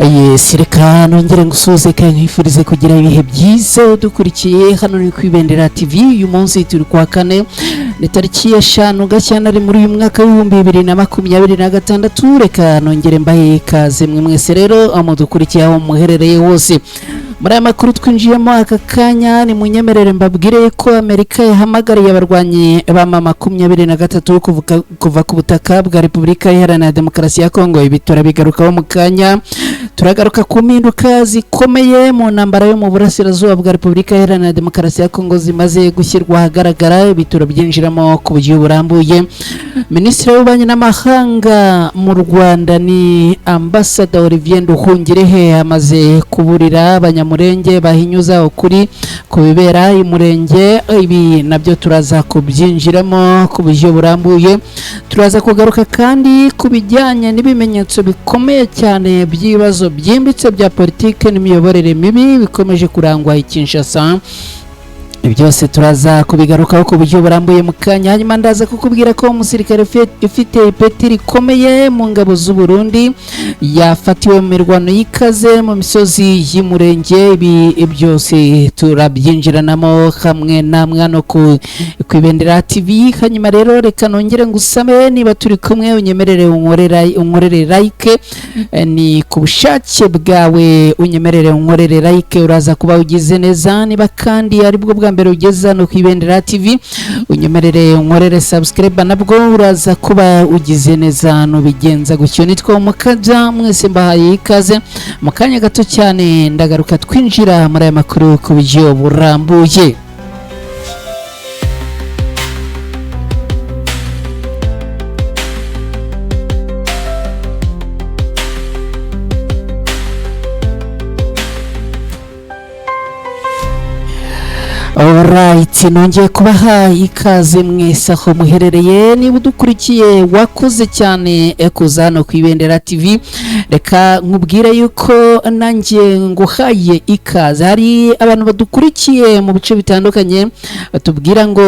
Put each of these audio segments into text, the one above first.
Yes, reka nongere ngusuze kandi nkifurize kugira ibihe byiza dukurikiye hano ni kwibendera TV. Uyu munsi turi kwa kane ni tariki ya 5 Gashyantare muri uyu mwaka wa 2026. Reka nongere mbahe ikaze mwe mwese rero amudukurikiye aho muherereye hose. Muri aya makuru twinjiyemo aka kanya ni munyemerere mbabwire ko Amerika yahamagariye abarwanyi ba M23 kuva ku butaka bwa Repubulika Iharanira Demokarasi ya Kongo. Ibi turabigarukaho mu kanya. Turagaruka ku mpinduka zikomeye mu ntambara yo mu burasirazuba bwa Repubulika Iharanira Demokarasi ya Kongo zimaze gushyirwa ahagaragara. Ibi turabyinjiramo ku buryo burambuye. Minisitiri w'Ububanyi n'Amahanga mu Rwanda ni Ambassador Olivier Nduhungirehe amaze kuburira abanyamurenge bahinyuza ukuri ku bibera umurenge. Ibi nabyo turaza kubyinjiramo ku buryo burambuye. Turaza kugaruka kandi ku bijyanye n'ibimenyetso bikomeye cyane by'ibibazo byimbitse bya politike n'imiyoborere mibi bikomeje kurangwa i Kinshasa. Byose turaza kubigarukaho ku buryo burambuye mu kanya. Hanyuma ndaza kukubwira ko umusirikare ufite ipeti rikomeye mu ngabo z'u Burundi yafatiwe mu mirwano y'ikaze mu misozi y'umurenge. Ibi byose turabyinjiranamo hamwe namwe no ku Ibendera TV. Hanyuma rero reka nongere ngusabe niba turi kumwe unyemerere unkorere like, ni ku bushake bwawe unyemerere unkorere like, uraza kuba ugize neza. Niba kandi ari bwo bwa mbere ugeza no ku Ibendera TV unyemerere unkorere subscribe, nabwo uraza kuba ugize neza no bigenza gutyo. Nitwa Mukaja, mwese mbahaye ikaze. Mu kanya gato cyane ndagaruka twinjira muri aya makuru ku buryo burambuye. Alright, nongeye kubaha ikaze mwese aho muherereye. Niba udukurikiye wakoze cyane kuza hano ku Ibendera TV. Reka nkubwire yuko nanjye nguhaye ikaze. Hari abantu badukurikiye mu bice bitandukanye batubwira ngo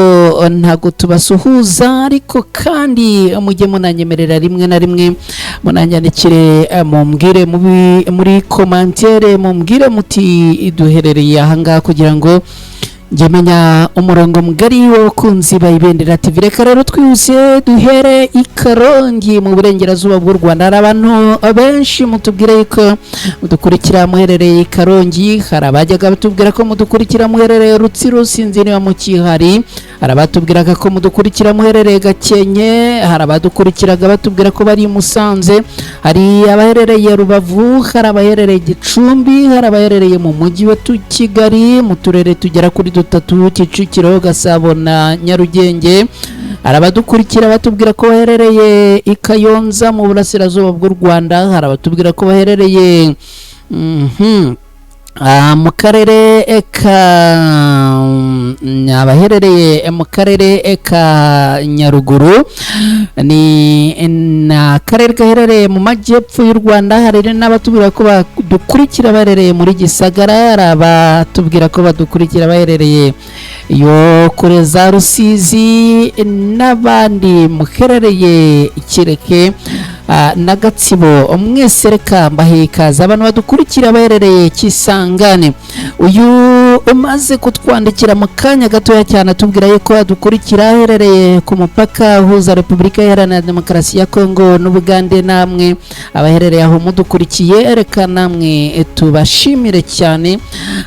ntago tubasuhuza, ariko kandi mujye munanyemerera rimwe na rimwe munanyandikire mumbwire muri commentaire mumbwire muti duherereye ahangaha kugira ngo njemenya umurongo mugari w'abakunzi ba Ibendera TV. Reka rero twihuse duhere i Karongi mu burengerazuba bw'u Rwanda. Hari abantu benshi mutubwire yuko mudukurikira muherereye i Karongi. Hari abajyaga batubwira ko mudukurikira muherereye Rutsiro, sinzi niba mukihari. Hari abatubwiraga ko mudukurikira muherereye Gakenke. Hari abadukurikiraga batubwira ko bari Musanze. Hari abaherereye Rubavu, hari abaherereye Gicumbi, hari abaherereye mu mujyi wa Kigali mu turere tugera kuri 3: Kicukiro, Gasabo na Nyarugenge. Hari abadukurikira batubwira ko baherereye i Kayonza mu burasirazuba bw'u Rwanda. Hari abatubwira ko baherereye mu karere ka Nyaruguru, ni na karere gaherereye mu majyepfo y'u Rwanda. Hari n'abatubwira ko badukurikira baherereye muri Gisagara. Hari abatubwira ko badukurikira baherereye yo kure za Rusizi, n'abandi muherereye Kireke na Gatsibo. Mwese reka mbahe ikaze. Abantu badukurikira baherereye Kisangane, uyu umaze kutwandikira mu kanya gatoya cyane atubwira yuko adukurikira aherereye ku mupaka uhuza Repubulika Iharanira Demokarasi ya Kongo n'Ubugande. Namwe abaherereye aho mudukurikiye, reka namwe tubashimire cyane.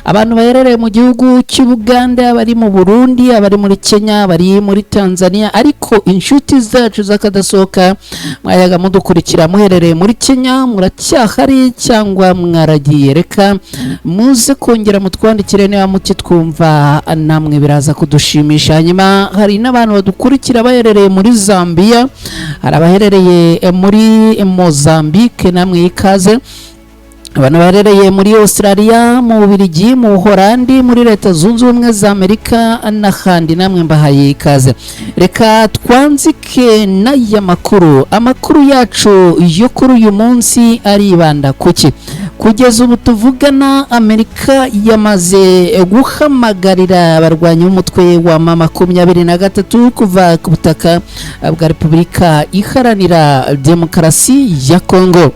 Abantu baherereye mu gihugu cy'Ubugande, abari mu Burundi, abari muri Kenya, abari muri Tanzania, ariko inshuti zacu zakadasohoka mwayaga mudukurikira muherereye muri Kenya, muracyahari cyangwa mwaragiye? Reka muze kongera mutwandikire niba mukitwumva, namwe biraza kudushimisha. Hanyuma hari n'abantu badukurikira baherereye muri Zambia, hari abaherereye muri Mozambique, namwe ikaze. Abantu baherereye muri Australia, mu Bubiligi, mu Buholandi, muri Leta Zunze Ubumwe za Amerika n'ahandi, namwe mbahaye ikaze. Reka twanzike n'aya amakuru yacu yo kuri uyu munsi aribanda kuki. Kugeza ubu tuvugana, Amerika yamaze guhamagarira abarwanyi b'umutwe wa M23 kuva ku butaka bwa Repubulika Iharanira Demokarasi ya Kongo.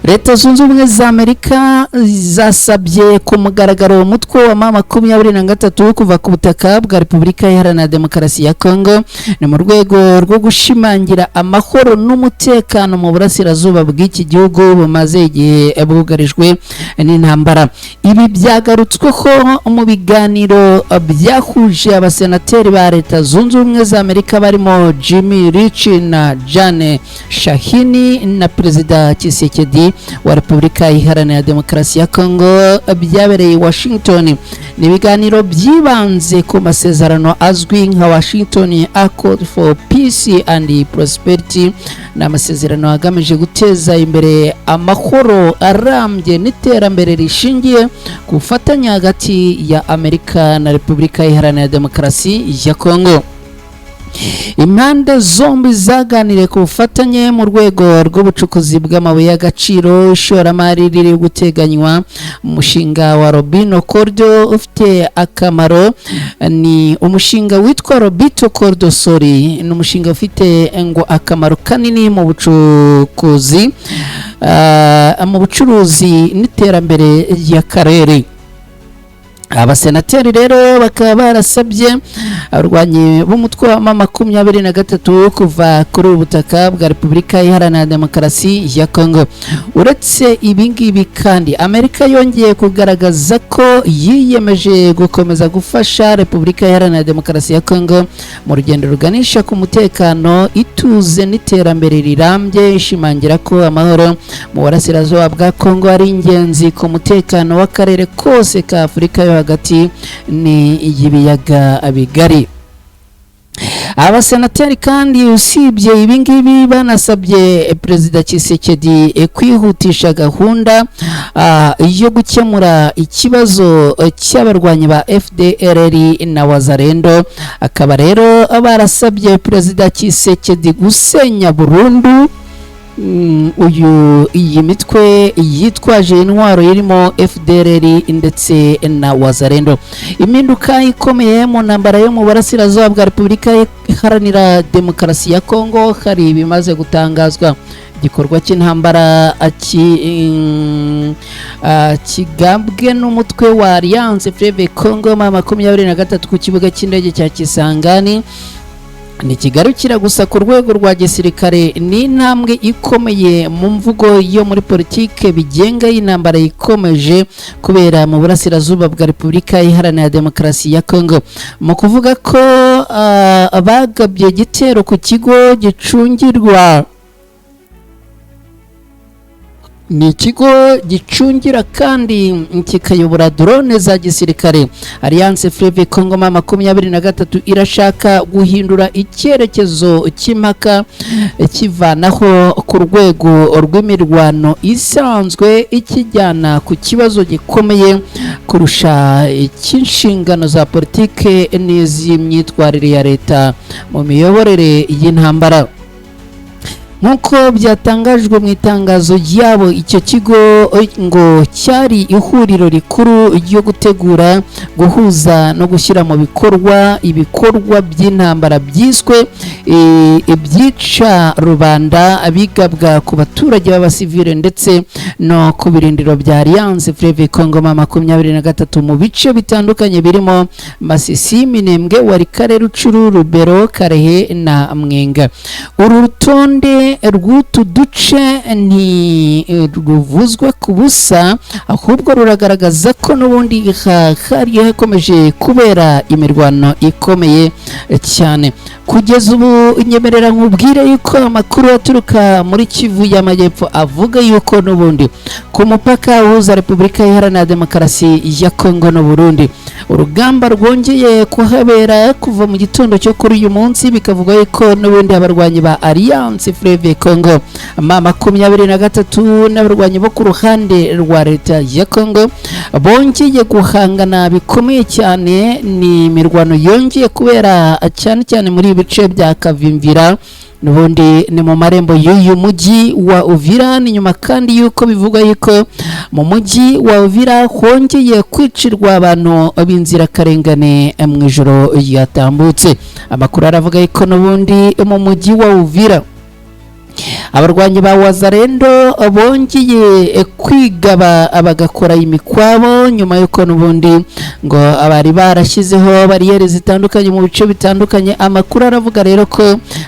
Leta Zunze Ubumwe za Amerika zasabye ku mugaragaro umutwe wa M23 kuva ku butaka bwa Repubulika Iharanira Demokarasi ya Kongo ni mu rwego rwo gushimangira amahoro n'umutekano mu burasirazuba bw'iki gihugu bumaze igihe bwugarijwe n'intambara. Ibi byagarutsweho mu biganiro byahuje abasenateri ba Leta Zunze Ubumwe za Amerika barimo Jimmy Rich na Jane Shahini na Perezida Tshisekedi wa Repubulika Iharanira Demokarasi ya Kongo byabereye Washington. Ni ibiganiro byibanze ku masezerano azwi nka Washington Accord for Peace and Prosperity, na amasezerano agamije guteza imbere amahoro arambye n'iterambere rishingiye ku bufatanye hagati ya Amerika na Repubulika Iharanira Demokarasi ya Kongo. Impande zombi zaganiriye ku bufatanye mu rwego rw'ubucukuzi bw'amabuye y'agaciro, ishoramari riri guteganywa umushinga wa Robino Cordo ufite akamaro. Ni umushinga witwa Robito Cordo ni umushinga ufite ngo akamaro kanini mu bucuruzi n'iterambere ry'akarere. Abasenateri rero bakaba barasabye abarwanyi b'umutwe wa M23 kuva kuri ubutaka bwa Repubulika Iharanira Demokarasi ya Kongo. Uretse ibingibi kandi Amerika yongeye kugaragaza ko yiyemeje gukomeza gufasha Repubulika Iharanira Demokarasi ya Kongo mu rugendo ruganisha ku mutekano, ituze n'iterambere rirambye, ishimangira ko amahoro mu burasirazuba bwa Kongo ari ingenzi ku mutekano w'akarere kose ka Afurika yo hagati ni y'ibiyaga bigari. Abasenateri kandi usibye ibingibi banasabye Perezida Tshisekedi kwihutisha gahunda yo gukemura ikibazo cy'abarwanyi ba FDLR na Wazalendo. Akaba rero barasabye Perezida Tshisekedi gusenya burundu iyi mitwe yitwaje intwaro irimo FDLR ndetse na Wazalendo. Impinduka ikomeye mu ntambara yo mu burasirazuba bwa Repubulika Iharanira Demokarasi ya Kongo hari ibimaze gutangazwa. Igikorwa cy'intambara kigambwe n'umutwe wa Alliance Fleuve Congo M23 ku kibuga cy'indege cya Kisangani ntikigarukira gusa ku rwego rwa gisirikare. Ni intambwe ikomeye mu mvugo yo muri politike bigenga y'intambara ikomeje kubera mu burasirazuba bwa Repubulika Iharanira Demokarasi ya Kongo, mu kuvuga ko bagabye igitero ku kigo gicungirwa ni ikigo gicungira kandi kikayobora drone za gisirikare. Alliance Fleuve Congo M23 irashaka guhindura icyerekezo cy'impaka kivanaho ku rwego rw'imirwano isanzwe ikijyana ku kibazo gikomeye kurusha cy'inshingano za politike n'iz'imyitwarire ya leta mu miyoborere y'intambara. Nk'uko byatangajwe mu itangazo ryabo, icyo kigo ngo cyari ihuriro rikuru ryo gutegura, guhuza no gushyira mu ibikorwa by'intambara byiswe ibyica rubanda bigabwa ku baturage b'abasivile ndetse no ku birindiro bya Alliance Fleuve Congo M23 mu bice bitandukanye birimo Masisi, Minembwe, Walikale, Rucuru, Rubero, Karehe na Mwenga. Uru rutonde rw'utu duce ntiruvuzwa ku busa, ahubwo ruragaragaza ko n'ubundi hari hakomeje kubera imirwano ikomeye cyane. Kugeza ubu nyemerera nkubwire yuko amakuru aturuka muri Kivu y'Amajyepfo avuga yuko n'ubundi ku mupaka uhuza Repubulika Iharanira Demokarasi ya Kongo n'u Burundi urugamba rwongeye kuhabera kuva mu gitondo cyo kuri uyu munsi, bikavuga yuko n'ubundi abarwanyi ba Alliance Fleuve Congo M23 n'abarwanyi bo ku ruhande rwa leta ya Kongo bongeye guhangana bikomeye cyane. Ni imirwano yongeye kubera cyane cyane muri ibice bya Kavimvira, n'ubundi ni mu marembo y'uyu mujyi wa Uvira. Ni nyuma kandi yuko bivuga yuko mu mujyi wa Uvira hongeye kwicirwa abantu b'inzirakarengane mu ijoro yatambutse. Amakuru aravuga yuko n'ubundi mu mujyi wa Uvira abarwanyi ba Wazalendo bongeye kwigaba bagakora imikwabo nyuma y'uko n'ubundi ngo abari barashyizeho bariyeri zitandukanye mu bice bitandukanye. Amakuru aravuga rero ko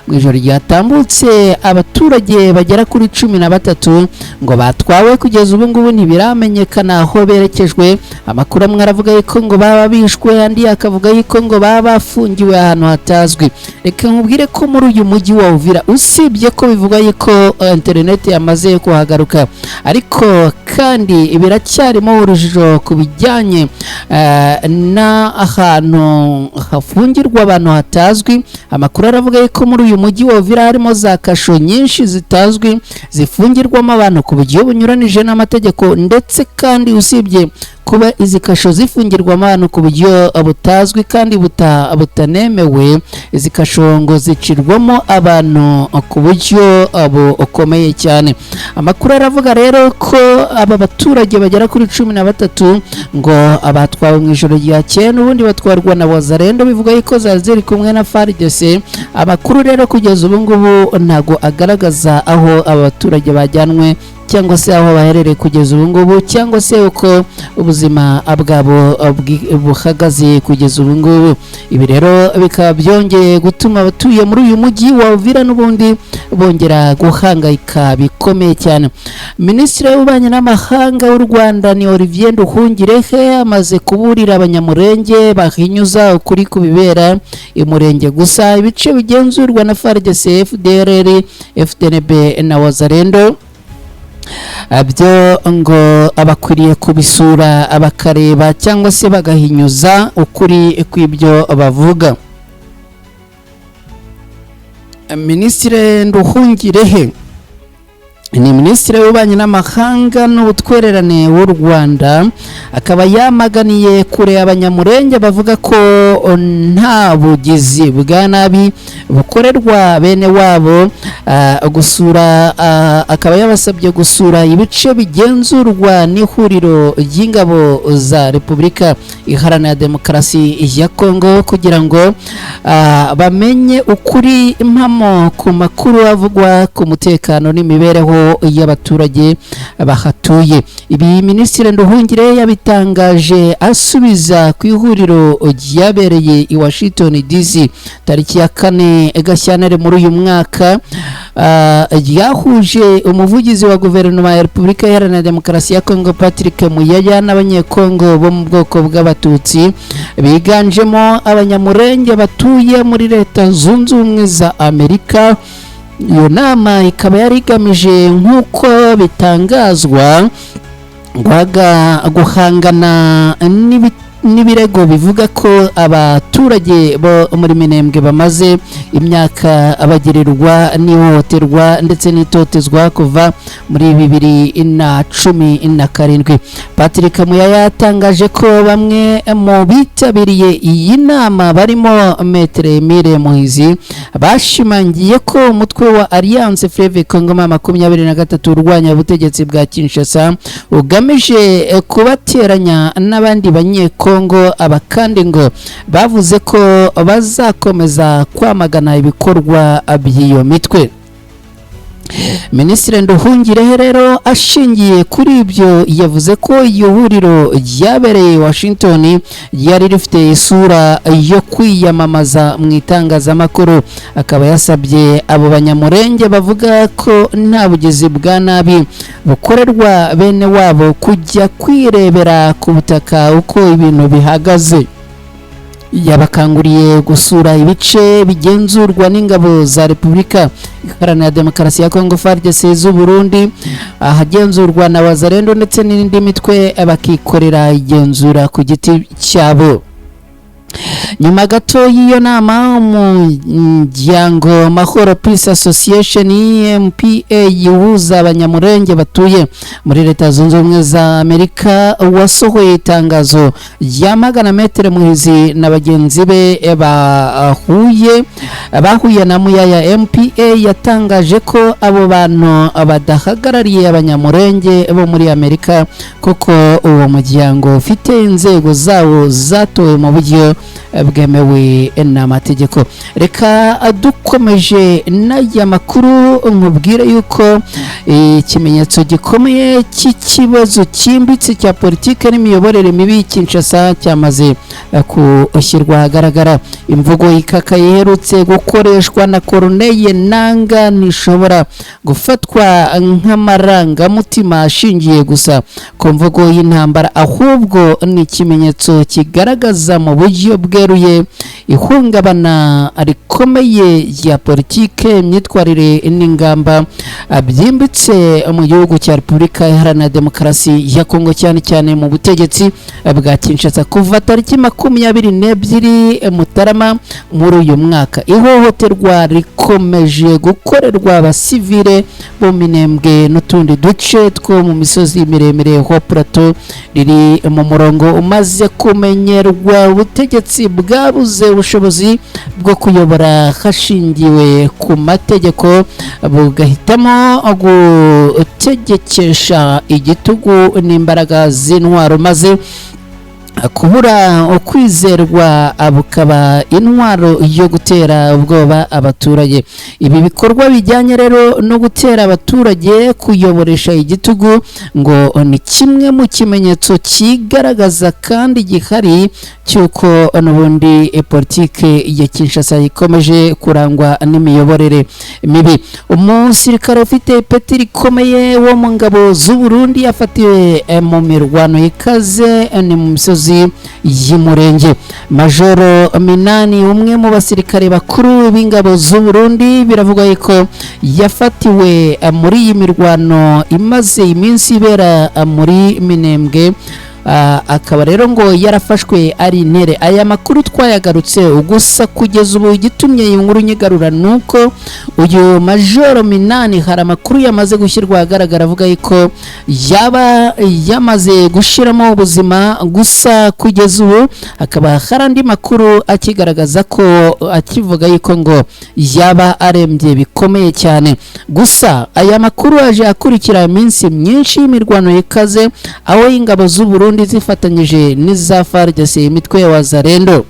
mu ijoro ryatambutse abaturage bagera kuri 13 ngo batwawe, kugeza ubu ngubu ntibiramenyekana aho berekejwe. Amakuru amwe aravuga yuko ngo baba bishwe, andi akavuga yuko ngo baba bafungiwe ahantu hatazwi. Reka nkubwire ko muri uyu mujyi wa Uvira, usibye ko bivuga yuko internet yamaze kuhagaruka, ariko kandi biracyarimo urujijo ku bijyanye n'ahantu hafungirwa abantu hatazwi. Amakuru aravuga yuko muri uyu mujyi wa Uvira harimo za kasho nyinshi zitazwi zifungirwamo abantu ku buryo bunyuranije n'amategeko, ndetse kandi usibye kuba izi kasho zifungirwamo abantu ku buryo butazwi kandi butanemewe, izi kasho ngo zicirwamo abantu ku buryo bukomeye cyane. Amakuru aravuga rero ko aba baturage bagera kuri 13 ngo abatwawe mu ijoro ryakeye n'ubundi batwarwa na Wazalendo, bivuga yuko zari kumwe na FARDC. Amakuru rero kugeza ubu ngubu ntago agaragaza aho aba baturage bajyanwe cyangwa se aho baherereye kugeza ubu ngubu, cyangwa se uko ubuzima bwabo buhagaze kugeza ubu ngubu. Ibi rero bikaba byongeye gutuma abatuye muri uyu mujyi wa Uvira n'ubundi bongera guhangayika bikomeye cyane. Minisitiri w'ububanyi n'amahanga w'u Rwanda ni Olivier Nduhungirehe amaze kuburira abanyamurenge bahinyuza ukuri ku bibera imurenge gusa ibice bigenzurwa na FARDC, FDLR, FDNB na Wazalendo. Byo ngo abakwiriye kubisura abakareba cyangwa se bagahinyuza ukuri kw'ibyo bavuga. Minisitiri Nduhungirehe ni Minisitiri w'ububanyi n'amahanga n'ubutwererane w'u Rwanda, akaba yamaganiye kure abanyamurenge bavuga ko nta bugizi bwa nabi bukorerwa bene wabo, akaba yabasabye gusura ibice bigenzurwa n'ihuriro ry'ingabo za Repubulika Iharanira Demokarasi ya Kongo kugira ngo bamenye ukuri impamo ku makuru avugwa ku mutekano n'imibereho y'abaturage bahatuye. Ibi Minisitiri Nduhungire yabitangaje asubiza ku ihuriro ryabereye i Washington DC tariki ya 4 Gashyantare muri uyu mwaka, ryahuje umuvugizi wa guverinoma ya Repubulika Iharanira Demokarasi ya Kongo Patrick Muyaya n'abanyekongo bo mu bwoko bw'abatutsi biganjemo abanyamurenge batuye muri Leta Zunze Ubumwe za Amerika. Iyo nama ikaba yari igamije nk'uko bitangazwa guhangana n'ibirego bivuga ko abaturage bo muri Minembwe bamaze imyaka abagirirwa n'ihohoterwa ndetse n'itotezwa kuva muri 2017. Patrick Muyaya yatangaje ko bamwe mu bitabiriye iyi nama barimo Maître Emile Muhizi bashimangiye ko umutwe wa Alliance Fleuve Congo 23 urwanya ubutegetsi bwa Kinshasa ugamije kubateranya n'abandi banyeko Kongo. Abakandi ngo bavuze ko bazakomeza kwamagana ibikorwa by'iyo mitwe. Minisitiri Nduhungirehe rero ashingiye kuri ibyo yavuze ko iyo huriro ryabereye Washington ryari rifite isura yo kwiyamamaza mu itangazamakuru. Akaba yasabye abo banyamurenge bavuga ko nta bugizi bwa nabi bukorerwa bene wabo kujya kwirebera ku butaka uko ibintu bihagaze. Yabakanguriye gusura ibice bigenzurwa n'ingabo za Repubulika Iharanira Demokarasi ya Kongo FARDC z'u Burundi, ahagenzurwa na Wazalendo ndetse n'indi mitwe bakikorera igenzura ku giti cyabo. Nyuma gato y'iyo nama umuryango Mahoro Peace Association MPA yihuza abanyamurenge batuye muri Leta Zunze Ubumwe za Amerika wasohoye itangazo ryamagana Maître Muhizi na bagenzi be bahuye na Muyaya. MPA yatangaje ko abo bantu badahagarariye abanyamurenge bo muri Amerika kuko uwo muryango ufite inzego zawo zatowe mu buryo bwemewe n'amategeko. Reka dukomeje n'aya makuru nkubwire yuko ikimenyetso gikomeye cy'ikibazo cyimbitse cya politike n'imiyoborere mibi Kinshasa cyamaze kushyirwa ahagaragara. Imvugo ikaka iherutse gukoreshwa na Corneille Nangaa ntishobora gufatwa nk'amarangamutima ashingiye gusa ku mvugo y'intambara, ahubwo ni ikimenyetso kigaragaza mu buryo bweruye ihungabana rikomeye ya politike, imyitwarire n'ingamba byimbitse mu gihugu cya Repubulika Iharanira Demokarasi ya Kongo, cyane cyane mu butegetsi bwa Kinshasa. Kuva tariki 22 Mutarama muri uyu mwaka, ihohoterwa rikomeje gukorerwa abasivile bo Minembwe n'utundi duce two mu misozi miremire ho Plateau riri mu murongo umaze kumenyerwa. Ubutegetsi bwabuze ubushobozi bwo kuyobora hashingiwe ku mategeko, bugahitamo gutegekesha igitugu n'imbaraga z'intwaro, maze kubura ukwizerwa bukaba intwaro yo gutera ubwoba abaturage. Ibi bikorwa bijyanye rero no gutera abaturage kuyoboresha igitugu ngo ni kimwe mu kimenyetso kigaragaza kandi gihari cyuko n'ubundi politike ya Kinshasa ikomeje kurangwa n'imiyoborere mibi. Umusirikare ufite ipeti rikomeye wo mu ngabo z'u Burundi yafatiwe mu mirwano ikaze ni mu misozi y'Umurenge. Majoro Minani, umwe mu basirikare bakuru b'ingabo z'u Burundi, biravugwa ko yafatiwe muri iyi mirwano imaze iminsi ibera muri Minembwe. Akaba rero ngo yarafashwe ari intere. Aya makuru twayagarutse gusa kugeza ubu gitumye inkuru nyigarura nuko uyu Majoro Minani hari amakuru yamaze gushyirwa agaragara avuga ko yaba yamaze gushiramo ubuzima, gusa kugeza ubu hakaba hari andi makuru akigaragaza ko akivuga yuko ngo yaba arembye bikomeye cyane. Gusa aya makuru aje akurikira iminsi myinshi y'imirwano ikaze aho ingabo z'u Burundi zifatanyije n'iza FARDC, imitwe ya Wazalendo,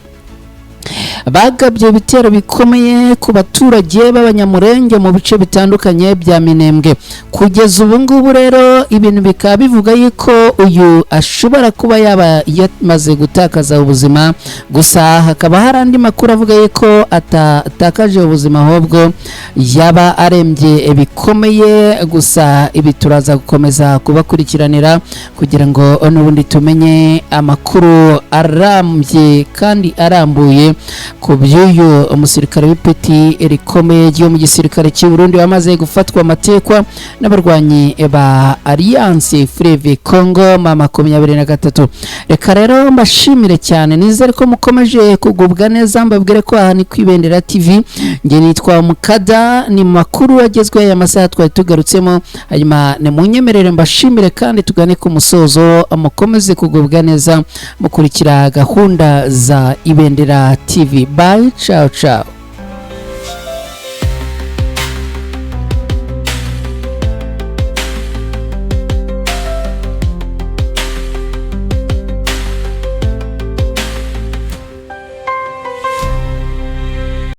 bagabye ibitero bikomeye ku baturage b'abanyamurenge mu bice bitandukanye bya Minembwe. Kugeza ubu ngubu rero ibintu bikaba bivuga yuko uyu ashobora kuba yaba yamaze gutakaza ubuzima, gusa hakaba hari andi makuru avuga yuko atakaje ubuzima ahubwo yaba arembye bikomeye. Gusa ibi turaza gukomeza kubakurikiranira kugira ngo n'ubundi tumenye amakuru arambye kandi arambuye ku by'uyu umusirikare w'ipeti rikomeye ryo mu gisirikare cy'u Burundi wamaze gufatwa amatekwa n'abarwanyi ba Alliance Fleuve Congo 23. Reka rero mbashimire cyane, nizere ko mukomeje kugubwa neza. Mbabwire ko aha ni Kwibendera TV, nge nitwa Mukada. Ni makuru agezwe ya masaha twari tugarutsemo, hanyuma ne munyemerere mbashimire kandi tugane ku musozo. Mukomeze kugubwa neza mukurikira gahunda za Ibendera TV. Bye, ciao ciao.